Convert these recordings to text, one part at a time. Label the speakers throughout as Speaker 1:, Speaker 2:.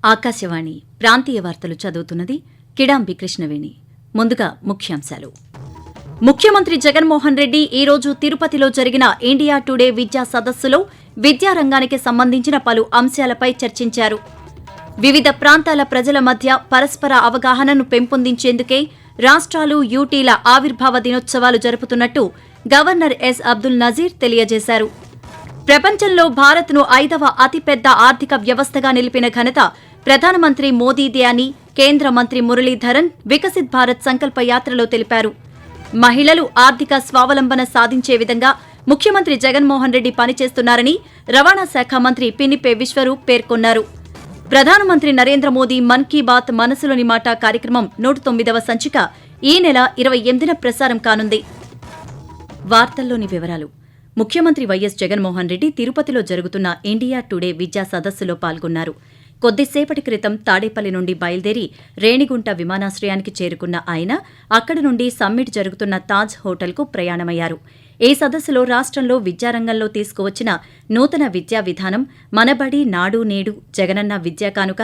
Speaker 1: ఆకాశవాణి ప్రాంతీయ వార్తలు చదువుతున్నది కిడాంబి కృష్ణవేణి. ముందుగా ముఖ్యాంశాలు. ముఖ్యమంత్రి జగన్మోహన్ రెడ్డి ఈ రోజు తిరుపతిలో జరిగిన ఇండియా టుడే విద్యా సదస్సులో విద్యారంగానికి సంబంధించిన పలు అంశాలపై చర్చించారు. వివిధ ప్రాంతాల ప్రజల మధ్య పరస్పర అవగాహనను పెంపొందించేందుకే రాష్ట్రాలు, యూటీల ఆవిర్భావ దినోత్సవాలు జరుపుతున్నట్టు గవర్నర్ ఎస్ అబ్దుల్ నజీర్ తెలియజేశారు. ప్రపంచంలో భారత్ను 5వ అతిపెద్ద ఆర్థిక వ్యవస్థగా నిలిపిన ఘనత ప్రధానమంత్రి మోదీదే అని కేంద్ర మంత్రి మురళీధరన్ వికసిత్ భారత్ సంకల్ప యాత్రలో తెలిపారు. మహిళలు ఆర్థిక స్వావలంబన సాధించే విధంగా ముఖ్యమంత్రి జగన్మోహన్ రెడ్డి పనిచేస్తున్నారని రవాణా శాఖ మంత్రి పినిపే విశ్వరూప్ పేర్కొన్నారు. ప్రధానమంత్రి నరేంద్ర మోదీ మన్ కీ బాత్ మనసులోని మాట కార్యక్రమం 109వ సంచిక ఈ నెల 28న ప్రసారం కానుంది. వార్తల్లోని వివరాలు. ముఖ్యమంత్రి వైఎస్ జగన్మోహన్ రెడ్డి తిరుపతిలో జరుగుతున్న ఇండియా టుడే విద్యా సదస్సులో పాల్గొన్నారు. కొద్దిసేపటి క్రితం తాడేపల్లి నుండి బయలుదేరి రేణిగుంట విమానాశ్రయానికి చేరుకున్న ఆయన అక్కడి నుండి సమ్మిట్ జరుగుతున్న తాజ్ హోటల్కు ప్రయాణమయ్యారు. ఈ సదస్సులో రాష్ట్రంలో విద్యారంగంలో తీసుకువచ్చిన నూతన విద్యా విధానం, మనబడి, నాడు నేడు, జగనన్న విద్యా కానుక,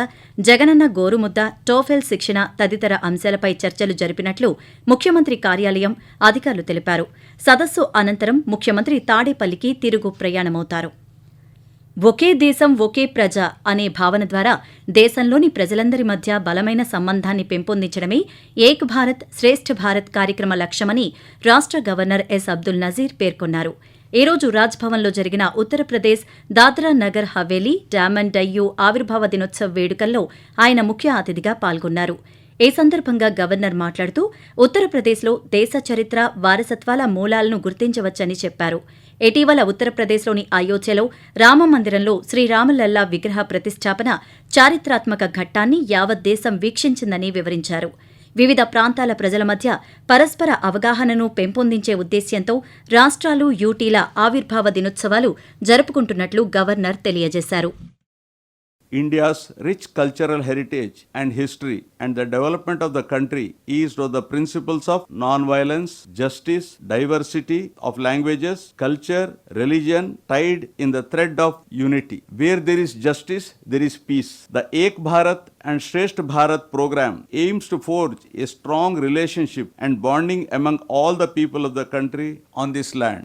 Speaker 1: జగనన్న గోరుముద్ద, టోఫెల్ శిక్షణ తదితర అంశాలపై చర్చలు జరిపినట్లు ముఖ్యమంత్రి కార్యాలయం అధికారులు తెలిపారు. సదస్సు అనంతరం ముఖ్యమంత్రి తాడేపల్లికి తిరుగు ప్రయాణమవుతారు. ఒకే దేశం ఒకే ప్రజ అనే భావన ద్వారా దేశంలోని ప్రజలందరి మధ్య బలమైన సంబంధాన్ని పెంపొందించడమే ఏక్ భారత్ శ్రేష్ఠ భారత్ కార్యక్రమ లక్ష్యమని రాష్ట్ర గవర్నర్ ఎస్ అబ్దుల్ నజీర్ పేర్కొన్నారు. ఈ రోజు రాజ్భవన్లో జరిగిన ఉత్తరప్రదేశ్ దాద్రా నగర్ హవేలీ డామన్ డయ్యూ ఆవిర్భావ దినోత్సవ వేడుకల్లో ఆయన ముఖ్య అతిథిగా పాల్గొన్నారు. ఈ సందర్భంగా గవర్నర్ మాట్లాడుతూ ఉత్తరప్రదేశ్లో దేశ చరిత్ర, వారసత్వాల మూలాలను గుర్తించవచ్చని చెప్పారు. ఇటీవల ఉత్తరప్రదేశ్లోని అయోధ్యలో రామమందిరంలో శ్రీరామలల్లా విగ్రహ ప్రతిష్టాపన చారిత్రాత్మక ఘట్టాన్ని యావత్ దేశం వీక్షించిందని వివరించారు. వివిధ ప్రాంతాల ప్రజల మధ్య పరస్పర అవగాహనను పెంపొందించే ఉద్దేశ్యంతో రాష్ట్రాలు, యూటీల ఆవిర్భావ దినోత్సవాలు జరుపుకుంటున్నట్లు గవర్నర్ తెలియజేశారు.
Speaker 2: India's rich cultural heritage and history and the development of the country is on the principles of non-violence, justice, diversity of languages, culture, religion, tied in the thread of unity. Where there is justice, there is peace. The Ek Bharat and Shresth Bharat program aims to forge a strong relationship and bonding among all the people of the country on this land.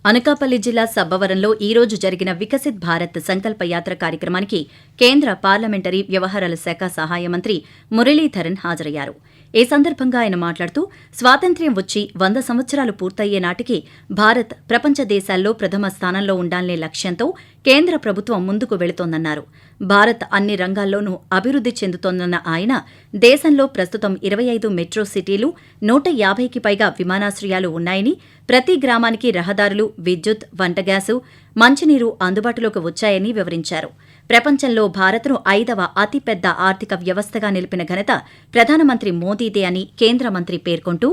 Speaker 1: Anakapalli జిల్లా సబ్బవరంలో ఈ రోజు జరిగిన వికసిత్ భారత్ సంకల్ప యాత్ర కార్యక్రమానికి కేంద్ర parliamentary వ్యవహారాల శాఖ సహాయ మంత్రి మురళీధరన్ హాజరయ్యారు. ఈ సందర్భంగా ఆయన మాట్లాడుతూ స్వాతంత్ర్యం వచ్చి 100 సంవత్సరాలు పూర్తయ్యే నాటికి భారత్ ప్రపంచ దేశాల్లో ప్రథమ స్థానంలో ఉండాలనే లక్ష్యంతో కేంద్ర ప్రభుత్వం ముందుకు వెళుతోందన్నారు. భారత్ అన్ని రంగాల్లోనూ అభివృద్ది చెందుతోందన్న ఆయన దేశంలో ప్రస్తుతం 25 మెట్రో సిటీలు, 150కి పైగా విమానాశ్రయాలు ఉన్నాయని, ప్రతి గ్రామానికి రహదారులు, విద్యుత్, వంట గ్యాసు, మంచినీరు అందుబాటులోకి వచ్చాయని వివరించారు. ప్రపంచంలో భారత్ను 5వ అతిపెద్ద ఆర్థిక వ్యవస్థగా నిలిపిన ఘనత ప్రధానమంత్రి మోదీదే అని కేంద్ర మంత్రి పేర్కొంటూ,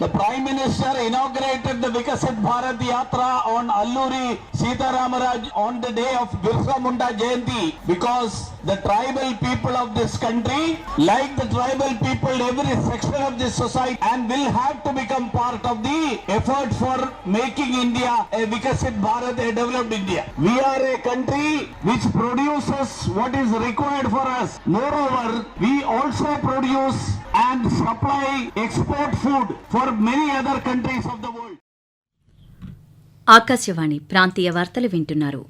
Speaker 3: The Prime Minister inaugurated the Vikasit Bharat Yatra on Alluri Sitaramaraj on the day of Birsa Munda Jayanti because the tribal people of this country, like the tribal people, every section of this society, and will have to become part of the effort for making India a Vikasit Bharat, a developed India. We are a country which produces what is required for us. Moreover, we also produce and supply export food for many other countries of the world.
Speaker 1: Akashvani ప్రాంతీయ వార్తలు వింటున్నారు.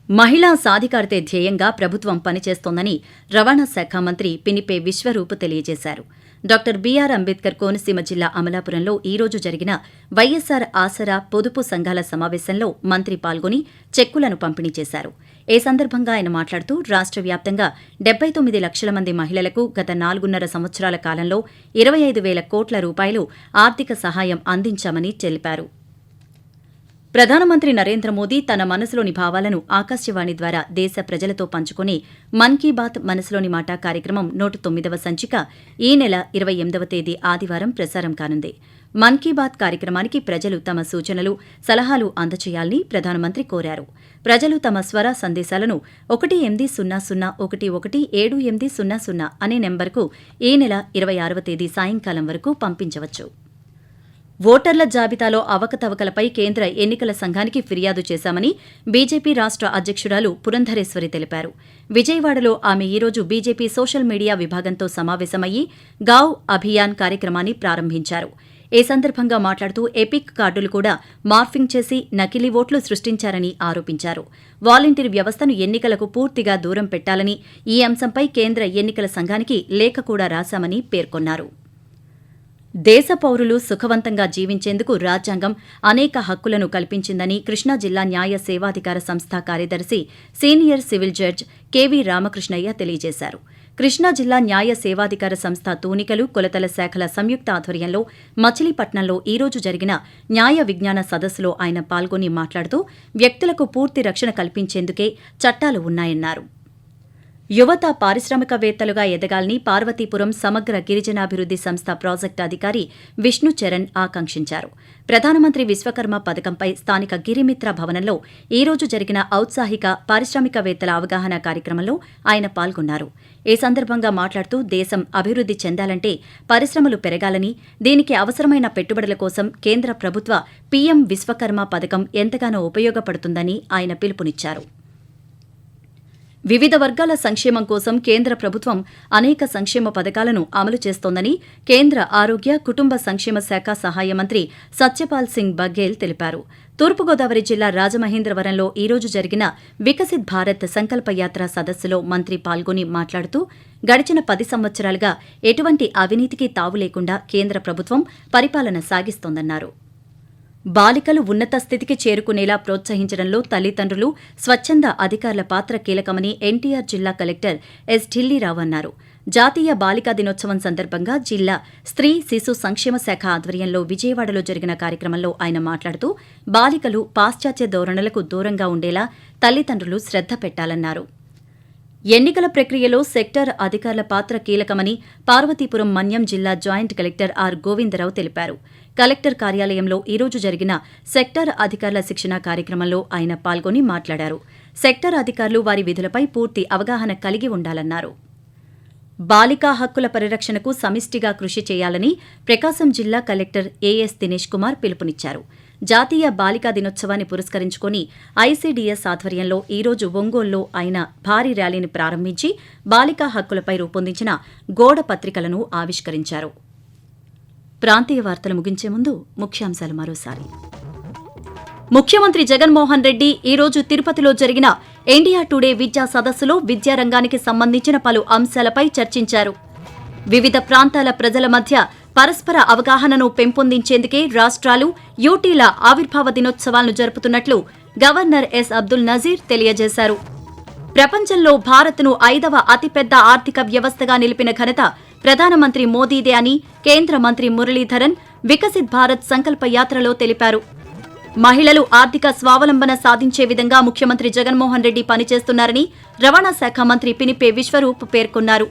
Speaker 1: మహిళా సాధికారతే ధ్యేయంగా ప్రభుత్వం పనిచేస్తోందని రవాణా శాఖ మంత్రి పినిపే విశ్వరూప్ తెలియజేశారు. డాక్టర్ బీఆర్ అంబేద్కర్ కోనసీమ జిల్లా అమలాపురంలో ఈ రోజు జరిగిన వైఎస్సార్ ఆసరా పొదుపు సంఘాల సమావేశంలో మంత్రి పాల్గొని చెక్కులను పంపిణీ చేశారు. ఈ సందర్భంగా ఆయన మాట్లాడుతూ రాష్ట్ర వ్యాప్తంగా 79 లక్షల మంది మహిళలకు గత 4.5 సంవత్సరాల కాలంలో 25,000 కోట్ల రూపాయలు ఆర్థిక సహాయం అందించామని తెలిపారు. ప్రధానమంత్రి నరేంద్ర మోదీ తన మనసులోని భావాలను ఆకాశవాణి ద్వారా దేశ ప్రజలతో పంచుకునే మన్ కీ బాత్ మనసులోని మాట కార్యక్రమం 109వ సంచిక ఈ నెల 28వ తేదీ ఆదివారం ప్రసారం కానుంది. మన్ కీ బాత్ కార్యక్రమానికి ప్రజలు తమ సూచనలు, సలహాలు అందజేయాలని ప్రధానమంత్రి కోరారు. ప్రజలు తమ స్వర సందేశాలను 1800117800 అనే నెంబర్కు ఈ నెల 26వ తేదీ సాయంకాలం వరకు పంపించవచ్చు. ఓటర్ల జాబితాలో అవకతవకలపై కేంద్ర ఎన్నికల సంఘానికి ఫిర్యాదు చేశామని బీజేపీ రాష్ట్ర అధ్యక్షురాలు పురంధరేశ్వరి తెలిపారు. విజయవాడలో ఆమె ఈరోజు బీజేపీ సోషల్ మీడియా విభాగంతో సమావేశమయ్యి గావ్ అభియాన్ కార్యక్రమాన్ని ప్రారంభించారు. ఈ సందర్భంగా మాట్లాడుతూ ఎపిక్ కార్డులు కూడా మార్ఫింగ్ చేసి నకిలీ ఓట్లు సృష్టించారని ఆరోపించారు. వాలంటీర్ వ్యవస్థను ఎన్నికలకు పూర్తిగా దూరం పెట్టాలని ఈ అంశంపై కేంద్ర ఎన్నికల సంఘానికి లేఖ కూడా రాశామని పేర్కొన్నారు. దేశ పౌరులు సుఖవంతంగా జీవించేందుకు రాజ్యాంగం అనేక హక్కులను కల్పించిందని కృష్ణా జిల్లా న్యాయ సేవాధికార సంస్థ కార్యదర్శి senior civil judge K V Ramakrishnaiah తెలియజేశారు. కృష్ణా జిల్లా న్యాయ సేవాధికార సంస్థ తూనికలు కొలతల శాఖల సంయుక్త ఆధ్వర్యంలో మచిలీపట్నంలో ఈరోజు జరిగిన న్యాయ విజ్ఞాన సదస్సులో ఆయన పాల్గొని మాట్లాడుతూ వ్యక్తులకు పూర్తి రక్షణ కల్పించేందుకే చట్టాలు ఉన్నాయన్నారు. యువత పారిశ్రామికవేత్తలుగా ఎదగాలని పార్వతీపురం సమగ్ర గిరిజనాభివృద్ది సంస్థ ప్రాజెక్టు అధికారి విష్ణు చరణ్ ఆకాంక్షించారు. ప్రధానమంత్రి విశ్వకర్మ పథకంపై స్థానిక గిరిమిత్ర భవనంలో ఈరోజు జరిగిన ఔత్సాహిక పారిశ్రామికవేత్తల అవగాహన కార్యక్రమంలో ఆయన పాల్గొన్నారు. ఈ సందర్భంగా మాట్లాడుతూ దేశం అభివృద్ది చెందాలంటే పరిశ్రమలు పెరగాలని, దీనికి అవసరమైన పెట్టుబడుల కోసం కేంద్ర ప్రభుత్వ పీఎం విశ్వకర్మ పథకం ఎంతగానో ఉపయోగపడుతుందని ఆయన పిలుపునిచ్చారు. వివిధ వర్గాల సంక్షేమం కోసం కేంద్ర ప్రభుత్వం అనేక సంక్షేమ పథకాలను అమలు చేస్తోందని కేంద్ర ఆరోగ్య కుటుంబ సంక్షేమ శాఖ సహాయ మంత్రి సత్యపాల్ సింగ్ బఘేల్ తెలిపారు. తూర్పుగోదావరి జిల్లా రాజమహేంద్రవరంలో ఈరోజు జరిగిన వికసిత్ భారత్ సంకల్పయాత్ర సదస్సులో మంత్రి పాల్గొని మాట్లాడుతూ గడిచిన 10 సంవత్సరాలుగా ఎటువంటి అవినీతికి తావు లేకుండా కేంద్ర ప్రభుత్వం పరిపాలన సాగిస్తోందన్నారు. బాలికలు ఉన్నత స్థితికి చేరుకునేలా ప్రోత్సహించడంలో తల్లిదండ్రులు, స్వచ్ఛంద అధికారుల పాత్ర కీలకమని ఎన్టీఆర్ జిల్లా కలెక్టర్ ఎస్ ఢిల్లీరావు అన్నారు. జాతీయ బాలికా దినోత్సవం సందర్భంగా జిల్లా స్త్రీ శిశు సంక్షేమ శాఖ ఆధ్వర్యంలో విజయవాడలో జరిగిన కార్యక్రమంలో ఆయన మాట్లాడుతూ బాలికలు పాశ్చాత్య ధోరణులకు దూరంగా ఉండేలా తల్లిదండ్రులు శ్రద్ధ పెట్టాలన్నారు. ఎన్నికల ప్రక్రియలో సెక్టార్ అధికారుల పాత్ర కీలకమని పార్వతీపురం మన్యం జిల్లా జాయింట్ కలెక్టర్ ఆర్ గోవిందరావు తెలిపారు. కలెక్టర్ కార్యాలయంలో ఈరోజు జరిగిన సెక్టార్ అధికారుల శిక్షణ కార్యక్రమంలో ఆయన పాల్గొని మాట్లాడారు. సెక్టార్ అధికారులు వారి విధులపై పూర్తి అవగాహన కలిగి ఉండాలన్నారు. బాలికా హక్కుల పరిరక్షణకు సమిష్టిగా కృషి చేయాలని ప్రకాశం జిల్లా కలెక్టర్ ఏఎస్ దినేష్ కుమార్ పిలుపునిచ్చారు. జాతీయ బాలికా దినోత్సవాన్ని పురస్కరించుకుని ఐసీడీఎస్ ఆధ్వర్యంలో ఈరోజు ఒంగోలులో ఆయన భారీ ర్యాలీని ప్రారంభించి బాలికా హక్కులపై రూపొందించిన గోడ పత్రికలను ఆవిష్కరించారు. ప్రాంతీయ వార్తలు ముగించే ముందు ముఖ్యాంశాలు మరోసారి. ముఖ్యమంత్రి జగన్మోహన్ రెడ్డి ఈరోజు తిరుపతిలో జరిగిన ఇండియా టుడే విద్యా సదస్సులో విద్యారంగానికి సంబంధించిన పలు అంశాలపై చర్చించారు. వివిధ ప్రాంతాల ప్రజల మధ్య పరస్పర అవగాహనను పెంపొందించేందుకే రాష్ట్రాలు, యూటీల ఆవిర్భావ దినోత్సవాలను జరుపుతున్నట్లు గవర్నర్ ఎస్ అబ్దుల్ నజీర్ తెలియజేశారు. ప్రపంచంలో భారత్ను 5వ అతిపెద్ద ఆర్థిక వ్యవస్థగా నిలిపిన ఘనత ప్రధానమంత్రి మోదీదే అని కేంద్ర మంత్రి మురళీధరన్ వికసిత్ భారత్ సంకల్ప యాత్రలో తెలిపారు. మహిళలు ఆర్థిక స్వావలంబన సాధించే విధంగా ముఖ్యమంత్రి జగన్మోహన్ రెడ్డి పనిచేస్తున్నారని రవాణా శాఖ మంత్రి పినిపే విశ్వరూప్ పేర్కొన్నారు.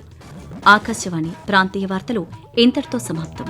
Speaker 1: ఆకాశవాణి ప్రాంతీయ వార్తలు ఇంతటితో సమాప్తం.